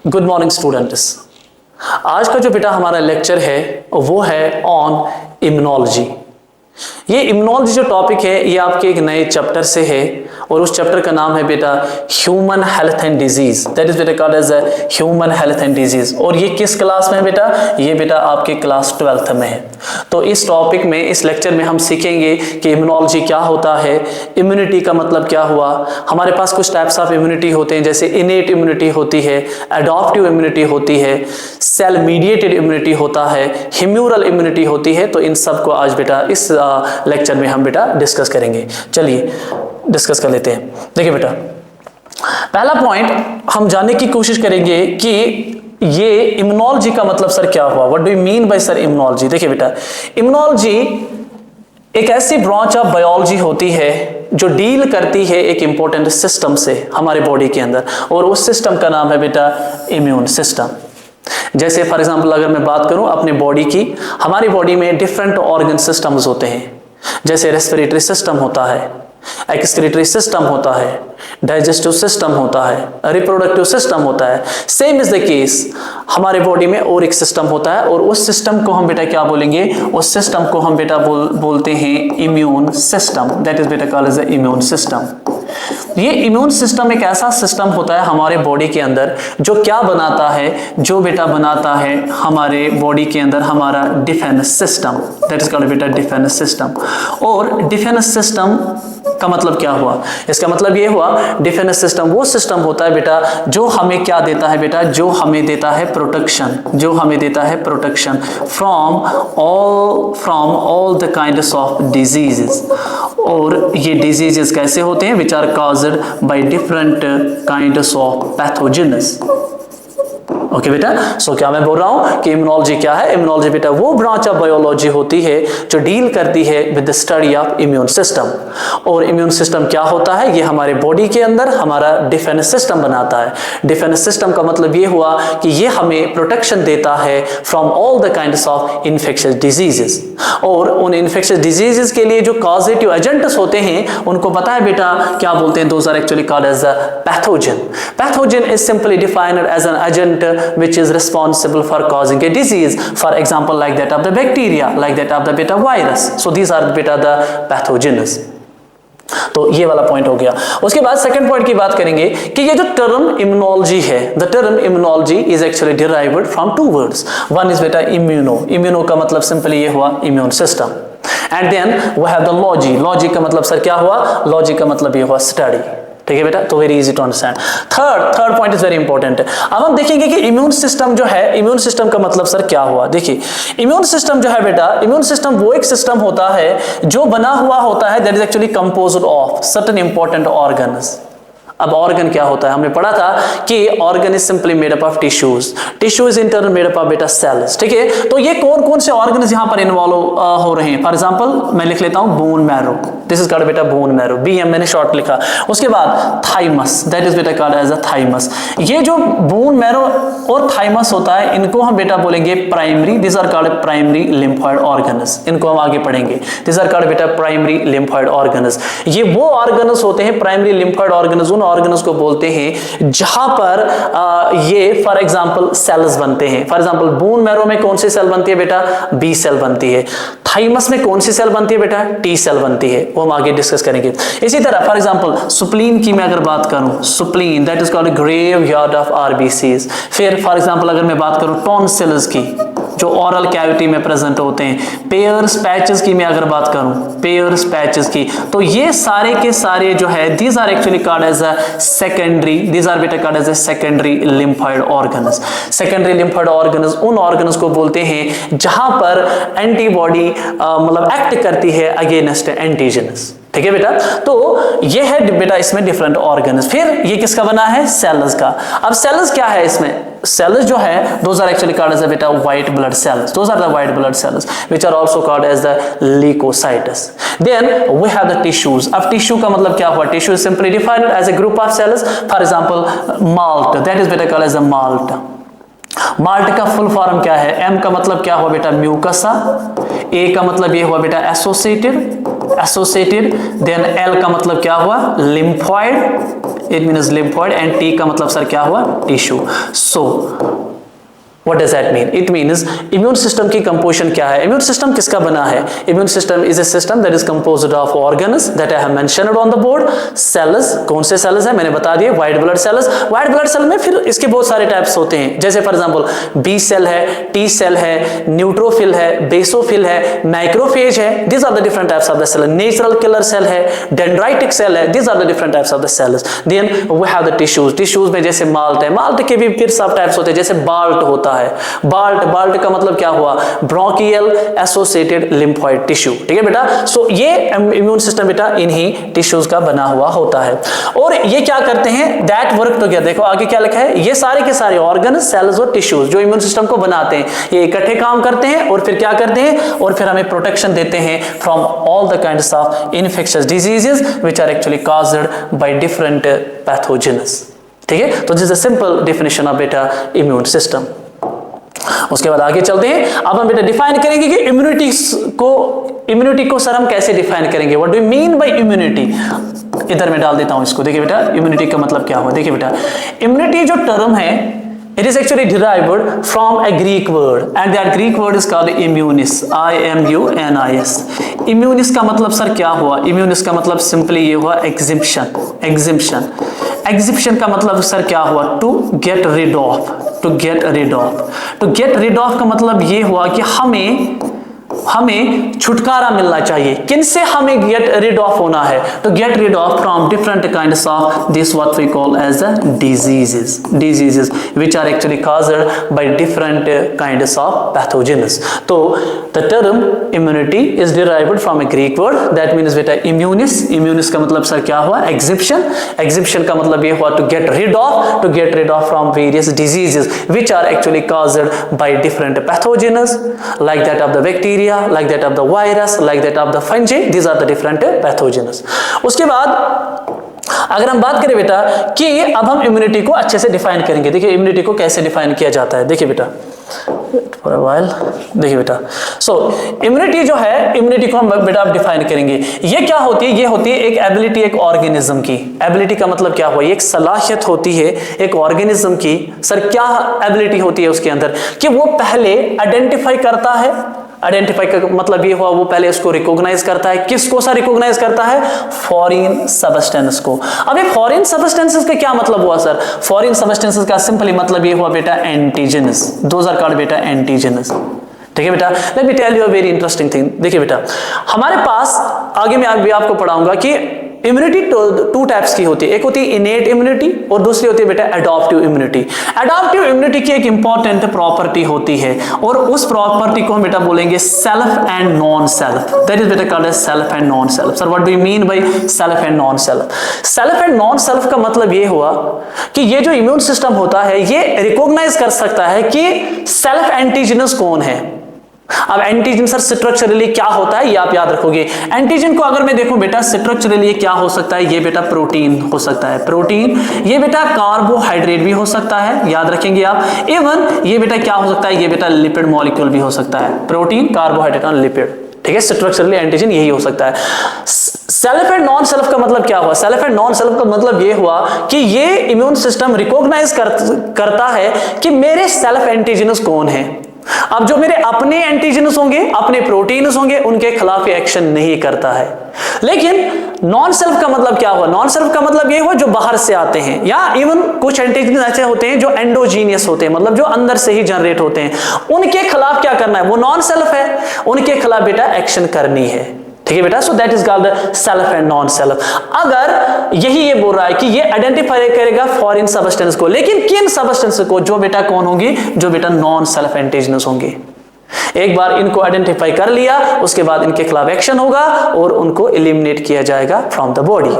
Good morning students. आज का जो बेटा हमारा लेक्चर है वो है ऑन इम्यूनोलॉजी। ये इम्यूनोलॉजी जो टॉपिक है ये आपके एक नए चैप्टर से है और उस चैप्टर का नाम है बेटा human health and disease. That is बेटा called as human health and disease. और ये किस क्लास में है बेटा? ये बेटा आपके क्लास 12th में है। तो इस टॉपिक में, इस लेक्चर में हम सीखेंगे कि इम्यूनोलॉजी क्या होता है, इम्यूनिटी का मतलब क्या हुआ। हमारे पास कुछ टाइप्स ऑफ इम्यूनिटी होते हैं, जैसे इनेट इम्यूनिटी होती है, एडॉप्टिव इम्यूनिटी होती है, सेल मीडिएटेड इम्यूनिटी होता है, ह्यूमरल इम्यूनिटी होती है। तो इन सब को आज बेटा इस लेक्चर में हम बेटा डिस्कस करेंगे। चलिए डिस्कस कर लेते हैं। देखिए बेटा, पहला पॉइंट हम जानने की कोशिश करेंगे कि ये इम्यूनोलॉजी का मतलब सर क्या हुआ। What do you mean bye sir immunology? देखिए बेटा, इम्यूनोलॉजी एक ऐसी ब्रांच ऑफ बायोलॉजी होती है जो डील करती है एक इंपॉर्टेंट सिस्टम से हमारे बॉडी के अंदर, और उस सिस्टम का नाम है बेटा इम्यून सिस्टम। जैसे फॉर एग्जांपल अगर मैं बात करूं अपने बॉडी की, हमारी बॉडी में डिफरेंट ऑर्गन सिस्टम्स होते हैं। जैसे रेस्पिरेटरी सिस्टम होता है, एक्सक्रीटरी सिस्टम होता है, डाइजेस्टिव सिस्टम होता है, रिप्रोडक्टिव सिस्टम होता है। सेम इज द केस हमारे बॉडी में और एक सिस्टम होता है, और उस सिस्टम को हम बेटा क्या बोलेंगे? उस सिस्टम को हम बेटा बोलते हैं इम्यून सिस्टम। दैट इज बेटा called as the immune system. ये इम्यून सिस्टम एक ऐसा सिस्टम होता है हमारे बॉडी के अंदर जो क्या बनाता है, जो बेटा बनाता है हमारे बॉडी के अंदर हमारा defence system. That is called बेटा डिफेंस सिस्टम। और डिफेंस सिस्टम का मतलब क्या हुआ? इसका मतलब ये हुआ डिफेंस सिस्टम वो सिस्टम होता है बेटा जो हमें क्या देता है बेटा? जो हमें देता है प्रोटेक्शन, जो हमें देता है protection from all the kinds of diseases. और ये डिजीजेस कैसे होते हैं? Which are caused by different kinds of pathogens। Okay बेटा, सो क्या मैं बोल रहा हूं कि इम्यूनोलॉजी क्या है? इम्यूनोलॉजी बेटा वो ब्रांच ऑफ बायोलॉजी होती है जो डील करती है with the study of immune system. और इम्यून सिस्टम क्या होता है? ये हमारे बॉडी के अंदर हमारा डिफेंस सिस्टम बनाता है। डिफेंस सिस्टम का मतलब ये हुआ कि ये हमें प्रोटेक्शन देता है from all the kinds of infectious diseases. और उन इन्फेक्शियस डिजीजेस के लिए जो कॉजेटिव एजेंट्स होते हैं उनको पता है बेटा क्या बोलते हैं? Those are actually called as the pathogen. Pathogen is simply defined as an agent which is responsible for causing a disease, for example like that of the bacteria, like that of the beta virus. So these are beta the pathogens। तो ये वाला point हो गया। उसके बाद second point की बात करेंगे कि ये जो टर्म इम्यूनोलॉजी है, the term immunology is actually derived from two words. One is बेटा इम्यूनो। इम्यूनो का मतलब सिंपली ये हुआ immune system. And then we have the logy. Logy का मतलब सर क्या हुआ? लॉजी का मतलब ये हुआ स्टडी। ठीक है बेटा, तो very easy to understand. Third point is very important. अब हम देखेंगे कि इम्यून सिस्टम जो है, इम्यून सिस्टम का मतलब सर क्या हुआ? देखिए, इम्यून सिस्टम जो है बेटा, इम्यून सिस्टम वो एक सिस्टम होता है जो बना हुआ होता है that is actually composed of certain important organs. अब ऑर्गन क्या होता है? हमने पढ़ा था कि organ is simply made up of tissues. Tissue is in turn made up of बेटा सेल्स। ठीक है, तो ये कौन कौन से ऑर्गन्स यहां पर इन्वॉल्व हो रहे हैं? फॉर एग्जांपल मैं लिख लेता हूं bone marrow. This is called बेटा बोन मैरो, BM मैंने शॉर्ट लिखा। उसके बाद थाइमस, दैट इज बेटा कॉल्ड एज अ थाइमस। ये जो बोन मैरो और थाइमस होता है इनको हम बेटा बोलेंगे primary. This are called primary lymphoid organs. इनको हम आगे पढ़ेंगे। दिस आर कॉल्ड बेटा प्राइमरी लिम्फॉइड ऑर्गन्स। ये वो ऑर्गन्स होते हैं, प्राइमरी लिम्फॉइड ऑर्गन्स उन ऑर्गन्स को बोलते हैं जहां पर ये फॉर एग्जांपल सेल्स बनते हैं। फॉर एग्जांपल बोन मैरो में कौन सी सेल बनती है बेटा? B सेल बनती है। थाइमस में कौन सी सेल बनती है बेटा? T सेल बनती है। वो हम आगे डिस्कस करेंगे। इसी तरह फॉर एग्जांपल सुप्लीन की मैं अगर बात करूं, spleen that is called graveyard of RBCs। फिर फॉर एग्जांपल अगर मैं बात करूं टॉन्सिल्स की जो ओरल कैविटी में प्रेजेंट होते हैं, पेयर्स पैचेस की मैं अगर बात करूं, पेयर्स पैचेस की, तो ये सारे के सारे जो है these are actually called as a secondary, these are बेटा called as a secondary lymphoid organs. Secondary lymphoid organs उन ऑर्गन्स को बोलते हैं जहां पर एंटीबॉडी मतलब एक्ट करती है अगेंस्ट एंटीजन्स। ठीक है बेटा, तो ये है बेटा इसमें डिफरेंट ऑर्गन्स। फिर ये किसका बना है? सेल्स का। अब सेल्स क्या है इसमें? cells जो है those are actually called as a beta white blood cells. Those are the white blood cells which are also called as the leukocytes. Then we have the tissues. अब tissue का मतलब क्या हुआ? Tissue is simply defined as a group of cells. For example, malt, that is beta called as a malt. Malt का full form क्या है? M का मतलब क्या हुआ बेटा? म्यूकसा। ए का मतलब ये हुआ बेटा एसोसिएटेड। देन एल का मतलब क्या हुआ? Lymphoid. It means lymphoid, and T का मतलब सर क्या हुआ, tissue. So What does that mean? It means immune system की composition क्या है? Immune system किसका बना है? Immune system is a system that is composed of organs that I have mentioned on the board. Cells, कौन से cells हैं मैंने बता दिए, white blood cells. White blood cell में फिर इसके बहुत सारे types होते हैं, जैसे for example B cell है, T cell है, neutrophil है, basophil है, macrophage है. These are the different types of the cell. Natural killer cell है, dendritic cell है. These are the different types of the cells. Then we have the tissues. Tissues में जैसे malt है, malt के भी फिर सब types होते हैं, जैसे बाल्ट होता है, बाल्ट का मतलब क्या हुआ, ब्रोंकियल एसोसिएटेड लिम्फॉइड टिश्यू, ठीक है बेटा। सो ये इम्यून सिस्टम बेटा इन्हीं टिश्यूज का बना हुआ होता है, और ये क्या करते हैं, दैट वर्क टुगेदर। देखो आगे क्या लिखा है, ये सारे के सारे ऑर्गन, सेल्स और टिश्यूज जो इम्यून सिस्टम को बनाते हैं, ये इकट्ठे काम करते हैं और फिर क्या करते हैं, और फिर हमें प्रोटेक्शन देते हैं from all the kinds of infectious diseases which are actually caused by different pathogens, ठीक है। तो this is a simple definition of बेटा इम्यून सिस्टम। उसके बाद आगे चलते हैं, अब हम बेटा डिफाइन करेंगे कि इम्यूनिटी को सर हम कैसे डिफाइन करेंगे, what do you mean bye immunity. इधर मैं डाल देता हूं इसको, देखिए बेटा इम्यूनिटी का मतलब क्या हुआ। देखिए बेटा इम्यूनिटी जो टर्म है, it is actually derived from a Greek word, and that Greek word is called immunis, I-M-U-N-I-S। immunis का मतलब सर क्या हुआ, immunis का मतलब सिंपली ये हुआ एग्जिबिशन का मतलब सर क्या हुआ, टू गेट रिड ऑफ का मतलब ये हुआ कि हमें छुटकारा मिलना चाहिए। किनसे हमें गेट रिड ऑफ होना है, तो get rid of from different kinds of this what we call as a diseases which are actually caused by different kinds of pathogens. तो the term immunity is derived from a Greek word that means बेटा immunis का मतलब sir क्या हुआ, exhibition का मतलब ये हुआ to get rid of from various diseases which are actually caused by different pathogens like that of the bacteria, like that of the virus, like that of the fungi. These are the different pathogens. उसके बाद अगर हम बात करें बेटा कि अब हम इम्यूनिटी को अच्छे से डिफाइन करेंगे। देखिए इम्यूनिटी को कैसे डिफाइन किया जाता है, देखिए बेटा फॉर अ व्हाइल, देखिए बेटा। सो इम्यूनिटी जो है, इम्यूनिटी को हम बेटा अब डिफाइन करेंगे। ये क्या होती है, ये होती है एक एबिलिटी एक ऑर्गेनिज्म की। एबिलिटी का मतलब क्या हुआ, ये एक सलाहियत होती है एक ऑर्गेनिज्म की। सर क्या एबिलिटी होती है उसके अंदर, कि वो पहले आइडेंटिफाई करता है, आइडेंटिफाई का मतलब ये हुआ वो पहले उसको रिकॉग्नाइज करता है। किसको सा रिकॉग्नाइज करता है, फॉरेन सबस्टेंस को। अब ये फॉरेन सबस्टेंसेस का क्या मतलब हुआ सर, फॉरेन सबस्टेंसेस का सिंपली मतलब ये हुआ बेटा एंटीजेनस, दोज आर कॉल्ड बेटा एंटीजेनस, ठीक है बेटा। Let me tell you a very interesting thing. देखिए बेटा हमारे पास आगे मैं भी आपको पढ़ाऊंगा कि इम्यूनिटी टू टाइप्स की होती है, एक होती है इनेट इम्यूनिटी और दूसरी होती है बेटा एडॉप्टिव इम्यूनिटी। एडॉप्टिव इम्यूनिटी की एक इंपॉर्टेंट प्रॉपर्टी होती है और उस प्रॉपर्टी को हम बेटा बोलेंगे self and non self. That is बेटा called as self and non self. Sir what do you mean by self and non self? Self and non self का मतलब ये हुआ कि ये जो इम्यून सिस्टम होता है ये रिकॉग्नाइज कर सकता है कि सेल्फ एंटीजेनस कौन है। अब एंटीजन सर स्ट्रक्चरली क्या होता है ये आप याद रखोगे। एंटीजन को अगर मैं देखूं बेटा स्ट्रक्चरली क्या हो सकता है, ये बेटा प्रोटीन हो सकता है, प्रोटीन, ये बेटा कार्बोहाइड्रेट भी हो सकता है, याद रखेंगे आप। इवन ये बेटा क्या हो सकता है, ये बेटा लिपिड मॉलिक्यूल भी हो सकता है, प्रोटीन, कार्बोहाइड्रेट और लिपिड, ठीक है। स्ट्रक्चरली एंटीजन यही हो सकता है। सेल्फ एंड नॉन सेल्फ का मतलब क्या हुआ, सेल्फ एंड नॉन सेल्फ का मतलब ये हुआ कि ये इम्यून सिस्टम रिकॉग्नाइज करता है कि मेरे सेल्फ एंटीजनस कौन है। अब जो मेरे अपने एंटीजेन्स होंगे, अपने प्रोटीन्स होंगे, उनके खिलाफ एक्शन नहीं करता है। लेकिन नॉन सेल्फ का मतलब क्या हुआ, नॉन सेल्फ का मतलब ये हुआ जो बाहर से आते हैं, या इवन कुछ एंटीजेन्स ऐसे होते हैं जो एंडोजीनियस होते हैं, मतलब जो अंदर से ही जनरेट होते हैं, उनके खिलाफ क्या करना है, वो नॉन सेल्फ है, उनके खिलाफ बेटा एक्शन करनी है, ठीक है बेटा। So that is called self and non self. अगर यही ये बोल रहा है कि ये आइडेंटिफाई करेगा फॉरेन सबस्टेंस को, लेकिन किन सबस्टेंस को, जो बेटा कौन होंगे, जो बेटा नॉन सेल्फ एंटीजेनस होंगे। एक बार इनको आइडेंटिफाई कर लिया उसके बाद इनके खिलाफ एक्शन होगा और उनको एलिमिनेट किया जाएगा फ्रॉम द बॉडी।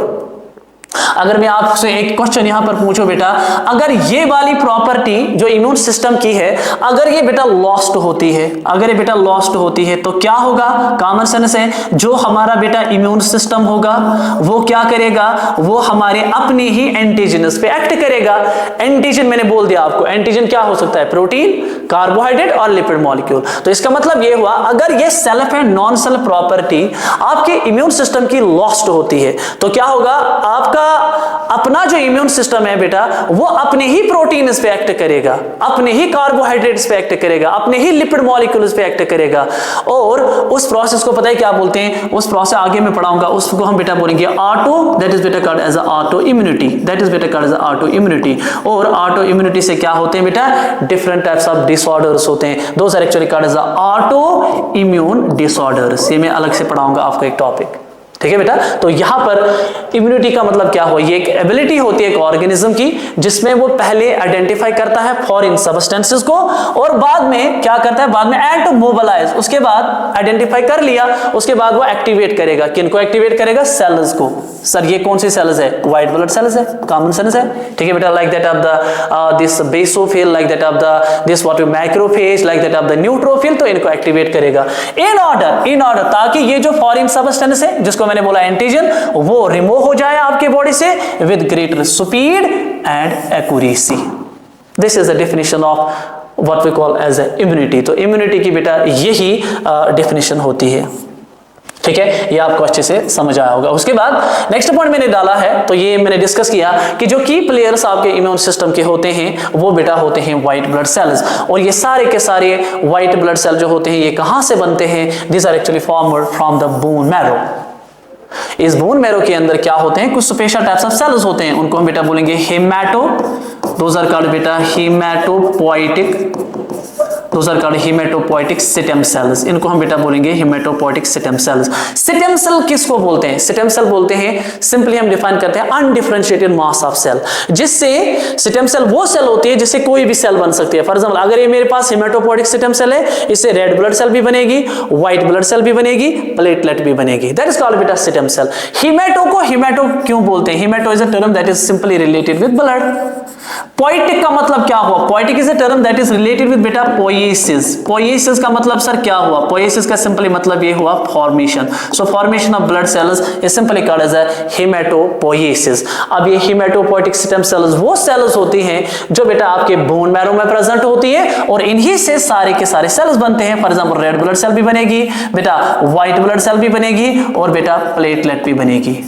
अगर मैं आपसे एक क्वेश्चन यहां पर पूछूं बेटा, अगर ये वाली प्रॉपर्टी जो इम्यून सिस्टम की है अगर ये बेटा लॉस्ट होती है, अगर ये बेटा लॉस्ट होती है तो क्या होगा, कॉमन सेंस है, जो हमारा बेटा इम्यून सिस्टम होगा वो क्या करेगा, वो हमारे अपने ही एंटीजेनस पे एक्ट करेगा। एंटीजन मैंने बोल दिया आपको, एंटीजन क्या हो सकता है, प्रोटीन, कार्बोहाइड्रेट और लिपिड मॉलिक्यूल। तो इसका मतलब ये हुआ अगर ये self and non self property आपके इम्यून सिस्टम की लॉस्ट होती है तो क्या होगा, आपका आपका अपना जो इम्यून सिस्टम है बेटा, वो अपने ही प्रोटीन्स पे एक्ट करेगा, अपने ही कार्बोहाइड्रेट्स पे एक्ट करेगा, अपने ही लिपिड मॉलिक्यूल्स पे एक्ट करेगा, और उस प्रोसेस को पता है क्या बोलते हैं, उस प्रोसेस आगे मैं पढ़ाऊंगा, उसको हम बेटा बोलेंगे ऑटो, दैट इज बेटा called as auto immunity, that is बेटा कॉल्ड एज ऑटो इम्यूनिटी। और ऑटो इम्यूनिटी से क्या होते हैं बेटा, डिफरेंट टाइप्स ऑफ डिसऑर्डर्स होते हैं, those are actually called as auto immune disorders. ये मैं अलग से पढ़ाऊंगा आपको एक टॉपिक, ठीक है बेटा। तो यहां पर इम्यूनिटी का मतलब क्या हुआ, ये एक एबिलिटी होती है एक ऑर्गेनिज्म की, जिसमें वो पहले आइडेंटिफाई करता है फॉरेन सब्सटेंसेस को, और बाद में क्या करता है, बाद में एंड टू मोबिलाइज, उसके बाद आइडेंटिफाई कर लिया, उसके बाद वो एक्टिवेट करेगा, किनको एक्टिवेट करेगा, सेल्स को। सर ये कौन सी सेल्स है, व्हाइट ब्लड सेल्स है, कॉमन सेल्स है, ठीक है बेटा, like that of the this basophil, like that of the this what we macrophage, like that of the neutrophil, तो इनको एक्टिवेट करेगा इन ऑर्डर ताकि ये जो फॉरेन सब्सटेंस है, जिसको मैंने बोला एंटीजन, वो रिमूव हो जाए आपके बॉडी से with greater speed and accuracy. This is the definition of what we call as immunity. तो इम्यूनिटी की बेटा यही डेफिनेशन होती है, ठीक है, ये आपको अच्छे से समझ आया होगा। उसके बाद नेक्स्ट पॉइंट मैंने डाला है, तो ये मैंने डिस्कस किया कि जो की प्लेयर्स आपके इम्यून सिस्टम के होते हैं वो बेटा होते हैं व्हाइट ब्लड सेल्स, और ये सारे के सारे व्हाइट ब्लड सेल जो होते हैं ये कहां से बनते हैं, this are actually formed from the bone marrow. इस बोन मैरो के अंदर क्या होते हैं, कुछ स्पेशल टाइप्स ऑफ सेल्स होते हैं, उनको हम बेटा बोलेंगे हेमाटो, दोज आर कॉल्ड बेटा hematopoietic, those are called hematopoietic stem cells, इनको हम बेटा बोलेंगे hematopoietic stem cells. Stem cell किसको बोलते हैं, स्टेम सेल बोलते हैं, सिंपली हम डिफाइन करते हैं अनडिफरेंशिएटेड मास ऑफ सेल, जिससे स्टेम सेल वो सेल होती है जिससे कोई भी सेल बन सकती है। फॉर एग्जांपल अगर ये मेरे पास हेमाटोपोइटिक स्टेम सेल है, इससे रेड ब्लड सेल भी बनेगी, व्हाइट ब्लड सेल भी बनेगी, प्लेटलेट भी बनेगी, दैट इज कॉल्ड बेटा स्टेम सेल। हेमाटो को हेमाटो क्यों बोलते हैं, हेमाटो is a term that is simply related with blood. Poetic का मतलब क्या हुआ, poetic is a term that is related with बेटा पोइएसिस। पोइएसिस का मतलब सर क्या हुआ, पोइएसिस का सिंपली मतलब ये हुआ formation, so formation of blood cells is simply called as a haematopoiesis. अब ये हेमाटोपोइटिक स्टेम सेल्स वो सेल्स होती हैं जो बेटा आपके बोन मैरो में प्रेजेंट होती है, और इन्हीं से सारे के सारे सेल्स बनते हैं। For example red blood cell भी बनेगी बेटा, व्हाइट ब्लड सेल भी बनेगी, और बेटा प्लेटलेट भी बनेगी,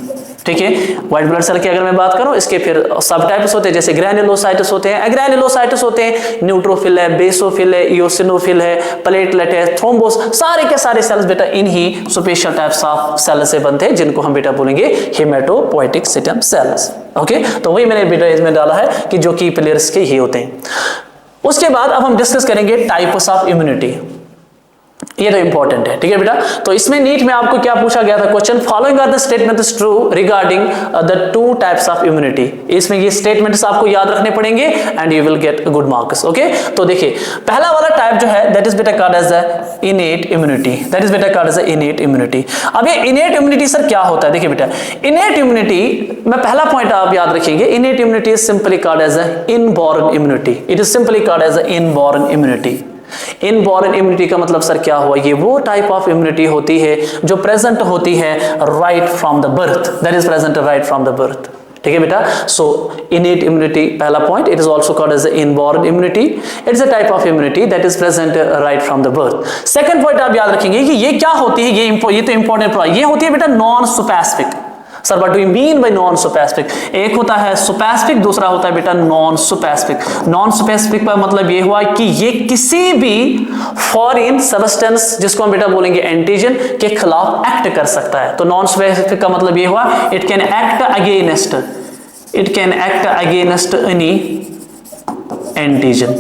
ठीक है। व्हाइट ब्लड सेल की अगर मैं बात करूं, इसके फिर सब टाइप्स होते हैं, जैसे ग्रैन्युलोसाइट्स होते हैं, एग्रैन्युलोसाइट्स होते हैं, न्यूट्रोफिल है, बेसोफिल है, इओसिनोफिल है, प्लेटलेट है, थ्रोम्बोस, सारे के सारे सेल्स बेटा इन्हीं स्पेशल टाइप्स ऑफ सेल से बनते हैं, जिनको हम बेटा बोलेंगे हेमाटोपोइटिक स्टेम सेल्स। ओके, तो वही मैंने बेटा इसमें डाला है कि जो की प्लेयर्स के ही होते हैं। उसके बाद अब हम डिस्कस करेंगे टाइप्स ऑफ इम्यूनिटी, ये तो इंपॉर्टेंट है, ठीक है बेटा। तो इसमें नीट में आपको क्या पूछा गया था question, following are the statements true regarding the two types of immunity. इसमें ये स्टेटमेंट्स आपको याद रखने पड़ेंगे and you will get good marks. Okay, तो देखिए पहला वाला टाइप जो है दैट इज बेटा called as the innate immunity, that is बेटा called as the innate immunity. अब ये इनेट इम्यूनिटी सर क्या होता है, देखिए बेटा इनेट इम्यूनिटी में पहला पॉइंट आप याद रखेंगे, innate immunity is simply called as the inborn immunity, it is simply called as the inborn immunity. Inborn immunity का मतलब सर क्या हुआ, ये वो टाइप ऑफ इम्यूनिटी होती है जो प्रेजेंट होती है right from the birth, that is present right from the birth, ठीक है बेटा। सो इनेट इम्यूनिटी पहला point, it is also called as inborn immunity, it is a type of immunity that is present right from the birth. Second point आप याद रखेंगे कि ये क्या होती है, ये तो इंपॉर्टेंट पॉइंट, ये होती है बेटा non specific. Sir what do you mean bye non specific, एक होता है स्पेसिफिक, दूसरा होता है बेटा नॉन स्पेसिफिक। नॉन स्पेसिफिक का मतलब ये हुआ कि ये किसी भी फॉरेन सब्सटेंस जिसको हम बेटा बोलेंगे एंटीजन के खिलाफ एक्ट कर सकता है। तो नॉन स्पेसिफिक का मतलब ये हुआ it can act against any antigen,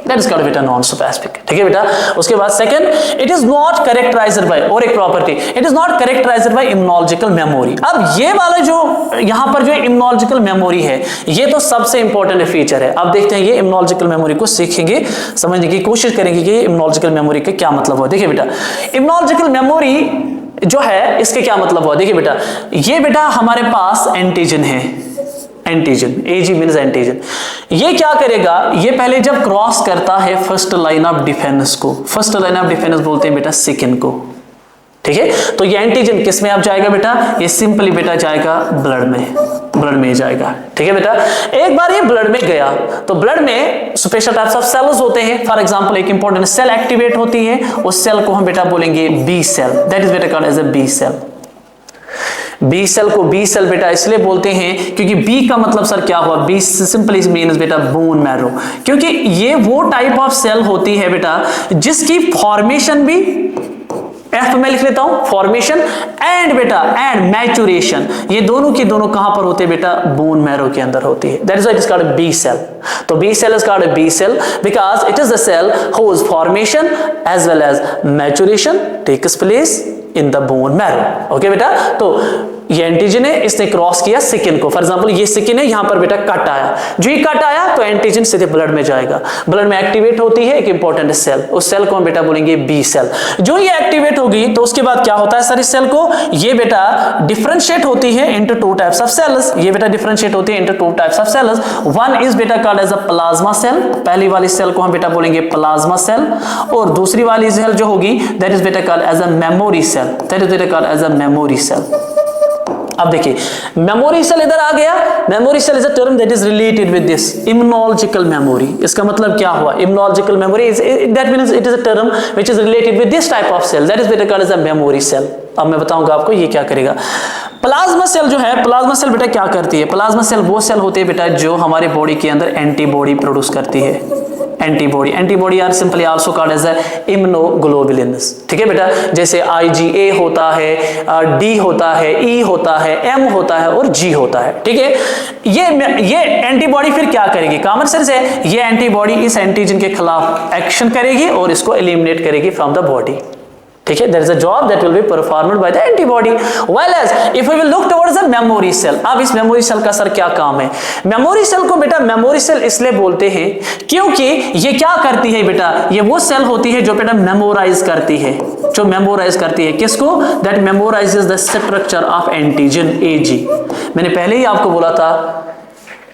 that is called बेटा नॉन स्पेसिफिक, ठीक है बेटा। उसके बाद second, it is not characterized by, और एक property, it is not characterized by immunological memory. अब ये वाला जो यहां पर जो इम्यूनोलॉजिकल मेमोरी है, ये तो सबसे इंपॉर्टेंट फीचर है। अब देखते हैं ये इम्यूनोलॉजिकल मेमोरी को सीखेंगे, समझने की कोशिश करेंगे कि इम्यूनोलॉजिकल मेमोरी का क्या मतलब है। देखिए बेटा इम्यूनोलॉजिकल मेमोरी जो है इसके क्या मतलब हुआ, देखिए बेटा ये बेटा हमारे पास एंटीजन है, एंटीजन, एजी मींस एंटीजन। ये क्या करेगा, ये पहले जब क्रॉस करता है फर्स्ट लाइन ऑफ डिफेंस को, फर्स्ट लाइन ऑफ डिफेंस बोलते हैं बेटा स्किन को, ठीक है। तो ये एंटीजन किस में आप जाएगा बेटा, ये सिंपली बेटा जाएगा ब्लड में जाएगा, ठीक है बेटा। एक बार ये ब्लड में गया तो ब्लड में स्पेशल टाइप्स ऑफ सेल्स होते हैं। फॉर एग्जांपल एक इंपॉर्टेंट सेल एक्टिवेट होती है, उस सेल को हम बेटा बोलेंगे बी सेल, दैट इज बेटा called as a B cell. B cell को बी सेल बेटा इसलिए बोलते हैं क्योंकि बी का मतलब सर क्या हुआ, बी सिंपली मीन्स बेटा बोन मैरो, क्योंकि ये वो टाइप ऑफ सेल होती है बेटा जिसकी फॉर्मेशन भी एफ में लिख लेता हूं, फॉर्मेशन एंड बेटा एंड मैचुरेशन, ये दोनों की दोनों कहां पर होते हैं बेटा, बोन मैरो के अंदर होती है। That is why it is called B cell. तो B cell is called B cell because it is the cell whose formation as well as maturation takes place in the bone marrow। Okay बेटा, तो ये antigen है, इसने cross किया skin को। For example ये skin है, यहां पर बेटा कट आया, जो ये कट आया तो एंटीजन सीधे ब्लड में जाएगा, ब्लड में एक्टिवेट होती है एक इंपॉर्टेंट सेल, उस सेल को हम बेटा बोलेंगे बी सेल। जो ये एक्टिवेट होगी तो उसके बाद क्या होता है सर इस सेल को, ये बेटा डिफरेंशिएट होती है into two types of cells, ये बेटा डिफरेंशिएट होती है into two types of cells. One is बेटा called as a plasma cell, पहली वाली सेल को हम बेटा बोलेंगे प्लाज्मा सेल, और दूसरी वाली सेल जो होगी दैट इज बेटा called as a memory cell, that is बेटा called as a memory cell. अब देखिए मेमोरी सेल इधर आ गया, memory cell is a term that is related with this immunological memory. इसका मतलब क्या हुआ, immunological memory that means it is a term which is related with this type of cell, that is बेटा called as a memory cell. अब मैं बताऊंगा आपको ये क्या करेगा। प्लाज्मा सेल जो है, प्लाज्मा सेल बेटा क्या करती है, प्लाज्मा सेल वो सेल होती है बेटा जो हमारे बॉडी के अंदर एंटीबॉडी प्रोड्यूस करती है, antibody, antibody are simply also called as immunoglobulins. ठीक है बेटा, जैसे IgA होता है, D होता है, E होता है, M होता है और G होता है। ठीक है, ये एंटीबॉडी फिर क्या करेगी, कॉमन सेंस है, ये एंटीबॉडी इस एंटीजन के खिलाफ एक्शन करेगी और इसको एलिमिनेट करेगी फ्रॉम द बॉडी। ठीक है, there is a job that will be performed by the antibody, while as if we will look towards the memory cell। अब इस मेमोरी सेल का सर क्या काम है, मेमोरी सेल को बेटा मेमोरी सेल इसलिए बोलते हैं क्योंकि ये क्या करती है बेटा, ये वो सेल होती है जो बेटा मेमोराइज करती है, जो मेमोराइज करती है किसको, that memorises the structure of antigen AG। मैंने पहले ही आपको बोला था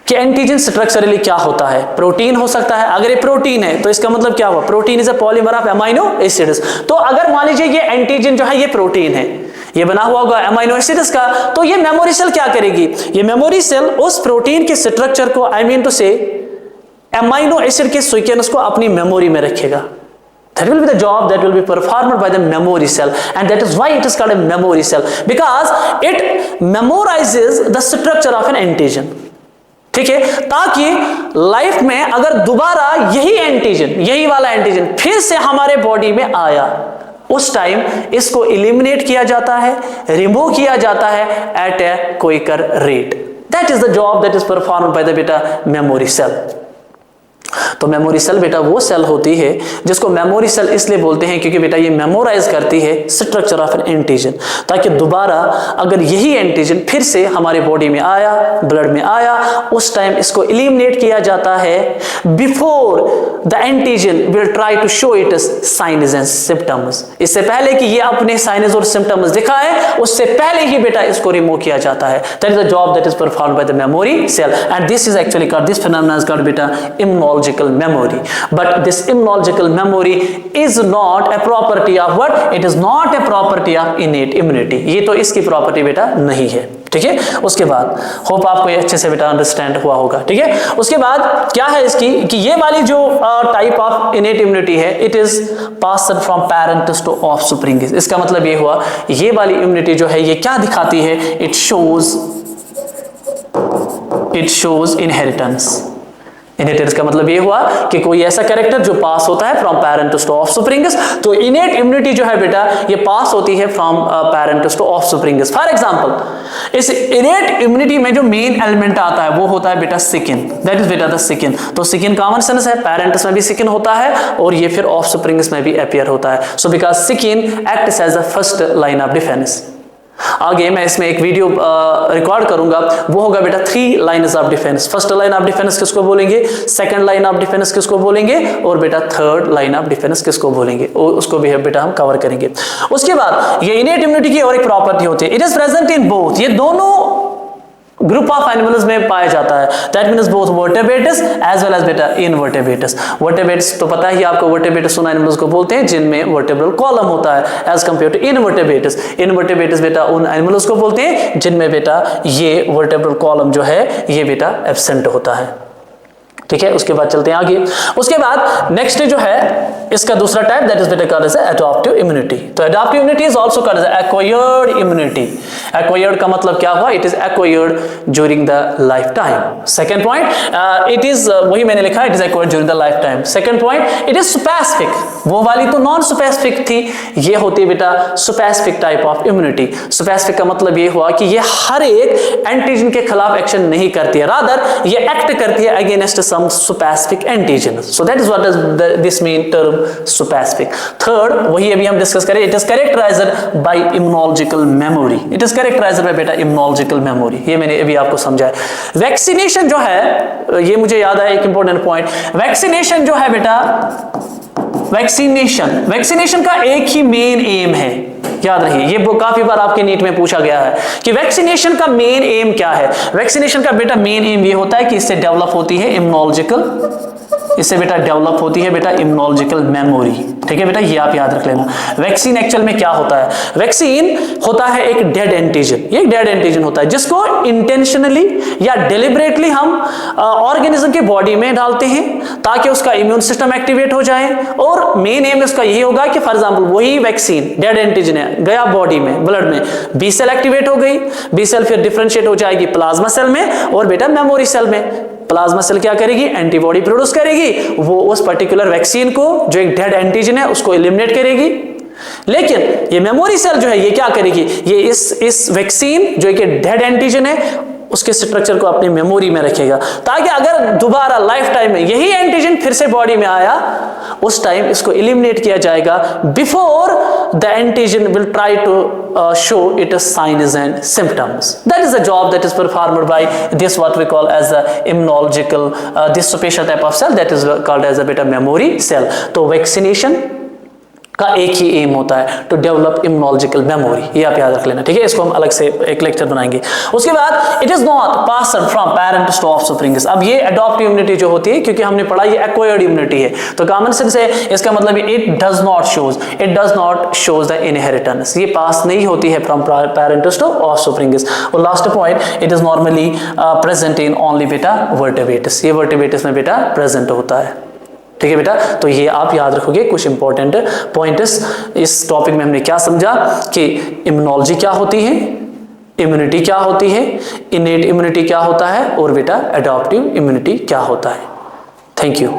कि एंटीजन स्ट्रक्चरली क्या होता है, प्रोटीन हो सकता है, अगर ये प्रोटीन है तो इसका मतलब क्या हुआ, protein is a polymer of amino acids. तो अगर मान लीजिए ये एंटीजन जो है ये प्रोटीन है, ये बना हुआ होगा अमीनो एसिड्स का, तो ये मेमोरी सेल क्या करेगी, ये मेमोरी सेल उस प्रोटीन के स्ट्रक्चर को, आई मीन टू से अमीनो एसिड के सीक्वेंस को अपनी मेमोरी में रखेगा। That will be the job that will be performed by the memory cell, and that is why it is called a memory cell, because it memorizes the structure of an antigen। ठीक है, ताकि life में अगर दोबारा यही antigen, यही वाला antigen फिर से हमारे बॉडी में आया, उस टाइम इसको एलिमिनेट किया जाता है, रिमूव किया जाता है at a quicker rate. That is the job that is performed by the बेटा मेमोरी सेल। तो मेमोरी सेल बेटा वो सेल होती है जिसको मेमोरी सेल इसलिए बोलते हैं क्योंकि बेटा ये मेमोराइज करती है स्ट्रक्चर ऑफ एन एंटीजन, ताकि दोबारा अगर यही एंटीजन फिर से हमारे बॉडी में आया, ब्लड में आया, उस टाइम इसको एलिमिनेट किया जाता है before the antigen will try to show it signs and symptoms. इससे पहले कि ये अपने साइन्स और सिम्टम्स दिखाए, उससे पहले ही बेटा इसको रिमूव किया जाता है। That is the job that is performed by the memory cell, and this is actually called, this phenomena is called बेटा immunological memory। but this immunological memory is not a property of what, it is not a property of innate immunity। ये तो इसकी property बेटा नहीं है। ठीक है, उसके बाद होप आपको ये अच्छे से बेटा अंडरस्टैंड हुआ होगा। ठीक है, उसके बाद क्या है इसकी कि ये वाली जो टाइप ऑफ इनेट इम्यूनिटी है, it is passed from parents to offspring. इसका मतलब ये हुआ, ये वाली इम्यूनिटी जो है ये क्या दिखाती है, इट शोज इनहेरिटेंस। इनहेरिटेंस का मतलब ये हुआ कि कोई ऐसा कैरेक्टर जो पास होता है फ्रॉम पेरेंट्स टू ऑफस्प्रिंग्स। तो इनेट इम्यूनिटी जो है बेटा ये पास होती है from parents to offsprings. For example इस इनेट इम्यूनिटी में जो मेन एलिमेंट आता है वो होता है बेटा स्किन, दैट इज बेटा द स्किन। तो स्किन कॉमन सेंस है, पेरेंट्स में भी स्किन होता है और ये फिर ऑफस्प्रिंग्स में भी अपीयर होता है। So because skin acts as the first line of defense. आगे मैं इसमें एक वीडियो रिकॉर्ड करूंगा, वो होगा बेटा 3 lines of defence. First line of defence किसको बोलेंगे, सेकंड लाइन ऑफ डिफेंस किसको बोलेंगे, और बेटा थर्ड लाइन ऑफ डिफेंस किसको बोलेंगे, उसको भी बेटा हम कवर करेंगे। उसके बाद ये इनेट इम्यूनिटी की और एक प्रॉपर्टी होती है, it is present in both, ये दोनों ग्रुप ऑफ एनिमल्स में पाया जाता है। That means both vertebrates as well as बेटा इनवर्टेब्रेट्स। वर्टेब्रेट्स तो पता ही आपको, वर्टेब्रेट्स उन एनिमल्स को बोलते हैं जिनमें वर्टेब्रल कॉलम होता है as compare to invertebrates. Invertebrates बेटा उन एनिमल्स को बोलते हैं जिनमें बेटा ये वर्टेब्रल कॉलम जो है ये बेटा एब्सेंट होता है। ठीक है, उसके बाद चलते हैं आगे। उसके बाद नेक्स्ट जो है इसका दूसरा टाइप, दैट इज बेटा कॉल्ड एज एडॉप्टिव इम्यूनिटी। तो adaptive immunity is also called as acquired immunity. Acquired का मतलब क्या हुआ? It is acquired during the life time. Second point, it is वही मैंने लिखा, it is acquired during the life time. Second point, it is specific. वो वाली तो नॉन स्पेसिफिक थी, ये होती है बेटा specific type of immunity. Specific का मतलब ये हुआ कि ये हर एक एंटीजन के खिलाफ एक्शन नहीं करती है, रादर ये एक्ट करती है against some specific antigen. So that is what does this mean term specific. Third, वही अभी हम डिस्कस करें, it is characterized by immunological memory. It is characterized by बेटा immunological memory. ये मैंने अभी आपको समझाया। वैक्सीनेशन जो है, ये मुझे याद आया एक इंपॉर्टेंट पॉइंट, वैक्सीनेशन जो है बेटा, वैक्सीनेशन का एक ही मेन एम है, याद रहिए, ये काफी बार आपके नीट में पूछा गया है कि वैक्सीनेशन का मेन एम क्या है। वैक्सीनेशन का बेटा मेन एम ये होता है कि इससे डेवलप होती है इम्यूनोलॉजिकल मेमोरी। ठीक है बेटा, ये आप याद रख लेना। वैक्सीन एक्चुअल में क्या होता है? वैक्सीन होता है एक डेड एंटीजन, ये एक डेड एंटीजन होता है जिसको इंटेंशनली या डेलिबरेटली हम ऑर्गेनिज्म के बॉडी में डालते हैं ताकि उसका इम्यून सिस्टम एक्टिवेट हो जाए। और मेन एम इसका यही होगा कि फॉर एग्जांपल वही वैक्सीन डेड एंटीजन है, गया बॉडी में, ब्लड में, बी सेल एक्टिवेट हो गई, बी सेल फिर डिफरेंशिएट हो जाएगी प्लाज्मा सेल में और बेटा मेमोरी सेल में। प्लाज्मा सेल क्या करेगी? एंटीबॉडी प्रोड्यूस करेगी, वो उस पर्टिकुलर वैक्सीन को जो एक डेड एंटीजन है उसको एलिमिनेट करेगी। लेकिन ये मेमोरी सेल जो है ये क्या करेगी? ये इस वैक्सीन जो एक डेड एंटीजन है उसके स्ट्रक्चर को अपनी मेमोरी में रखेगा ताकि अगर दोबारा लाइफ टाइम में यही एंटीजन फिर से बॉडी में आया उस टाइम इसको एलिमिनेट किया जाएगा before the antigen will try to show it signs and symptoms. That is the job that is performed by this what we call as the immunological this special type of cell that is called as a बेटा memory cell. तो vaccination का एक ही M होता है to develop immunological memory, ये आप याद रख लेना। ठीक है, इसको हम अलग से एक लेक्चर बनाएंगे। उसके बाद it is not passed from parents to offspring. अब ये अडॉप्टिव इम्यूनिटी जो होती है, क्योंकि हमने पढ़ा ये एक्वायर्ड इम्यूनिटी है, तो कॉमन सेंस है इसका मतलब it does not shows the inheritance, ये पास नहीं होती है फ्रॉम पेरेंट्स टू ऑफस्प्रिंग। और last point, it is normally present in only बेटा वर्टेब्रेट्स, ये वर्टेब्रेट्स में बेटा प्रेजेंट होता है। ठीक है बेटा, तो ये आप याद रखोगे कुछ इंपॉर्टेंट पॉइंट्स। इस टॉपिक में हमने क्या समझा कि इम्यूनोलॉजी क्या होती है, इम्यूनिटी क्या होती है, इनेट इम्यूनिटी क्या होता है और बेटा एडॉप्टिव इम्यूनिटी क्या होता है। Thank you.